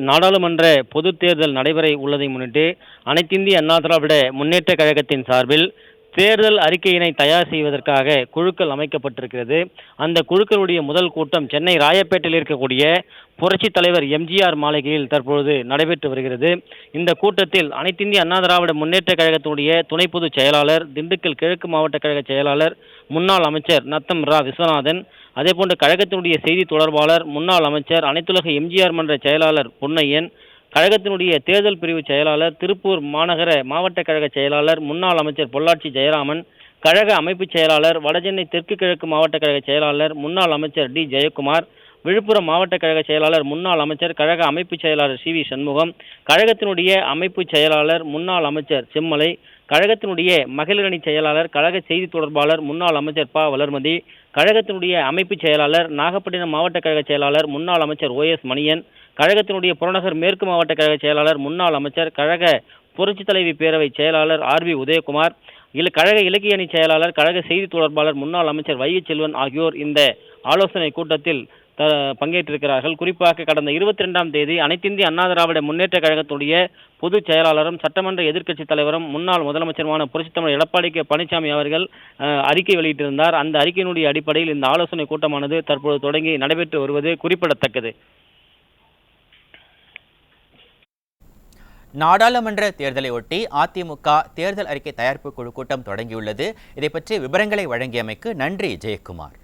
நாடாளுமன்ற பொதுத் தேர்தல் நடைபெற உள்ளதை முன்னிட்டு அனைத்திந்திய அண்ணா திராவிட முன்னேற்ற கழகத்தின் சார்பில் தேர்தல் அறிக்கையினை தயார் செய்வதற்காக குழுக்கள் அமைக்கப்பட்டிருக்கிறது. அந்த குழுக்களுடைய முதல் கூட்டம் சென்னை ராயப்பேட்டையில் இருக்கக்கூடிய புரட்சித் தலைவர் எம்ஜிஆர் மாளிகையில் தற்பொழுது நடைபெற்று வருகிறது. இந்த கூட்டத்தில் அனைத்திந்திய அண்ணா திராவிட முன்னேற்ற கழகத்தினுடைய துணை பொதுச் செயலாளர், திண்டுக்கல் கிழக்கு மாவட்ட கழக செயலாளர், முன்னாள் அமைச்சர் நத்தம் ரா விஸ்வநாதன், அதேபோன்று கழகத்தினுடைய செய்தி தொடர்பாளர், முன்னாள் அமைச்சர், அனைத்துலக எம்ஜிஆர் மன்ற செயலாளர் பொன்னையன், கழகத்தினுடைய தேர்தல் பிரிவு செயலாளர், திருப்பூர் மாநகர மாவட்ட கழக செயலாளர், முன்னாள் அமைச்சர் பொள்ளாச்சி ஜெயராமன், கழக அமைப்பு செயலாளர், வடசென்னை தெற்கு கிழக்கு மாவட்ட கழக செயலாளர், முன்னாள் அமைச்சர் டி ஜெயக்குமார், விழுப்புரம் மாவட்ட கழக செயலாளர், முன்னாள் அமைச்சர், கழக அமைப்பு செயலாளர் சி வி சண்முகம், கழகத்தினுடைய அமைப்பு செயலாளர், முன்னாள் அமைச்சர் செம்மலை, கழகத்தினுடைய மகளிரணி செயலாளர், கழக செய்தி தொடர்பாளர், முன்னாள் அமைச்சர் ப வளர்மதி, கழகத்தினுடைய அமைப்பு செயலாளர், நாகப்பட்டினம் மாவட்ட கழக செயலாளர், முன்னாள் அமைச்சர் OS மணியன், கழகத்தினுடைய புறநகர் மேற்கு மாவட்ட கழக செயலாளர், முன்னாள் அமைச்சர், கழக புரட்சித் தலைவி பேரவை செயலாளர் RB உதயகுமார், கழக இலக்கிய அணி செயலாளர், கழக செய்தி தொடர்பாளர், முன்னாள் அமைச்சர் வைகை செல்வன் ஆகியோர் இந்த ஆலோசனை கூட்டத்தில் பங்கேற்றிருக்கிறார்கள். குறிப்பாக கடந்த 22ஆம் தேதி அனைத்திந்திய அண்ணா திராவிட முன்னேற்ற கழகத்துடைய பொதுச் செயலாளரும் சட்டமன்ற எதிர்க்கட்சித் தலைவரும் முன்னாள் முதலமைச்சருமான புரட்சித்தலைவர் எடப்பாடி கே பழனிசாமி அவர்கள் அறிக்கை வெளியிட்டிருந்தார். அந்த அறிக்கையினுடைய அடிப்படையில் இந்த ஆலோசனை கூட்டமானது தற்போது தொடங்கி நடைபெற்று வருவது குறிப்பிடத்தக்கது. நாடாளுமன்ற தேர்தலை ஒட்டி அதிமுக தேர்தல் அறிக்கை தயாரிப்பு குழு கூட்டம் தொடங்கியுள்ளது. இதை பற்றி விவரங்களை வழங்கியமைக்கு நன்றி ஜெயக்குமார்.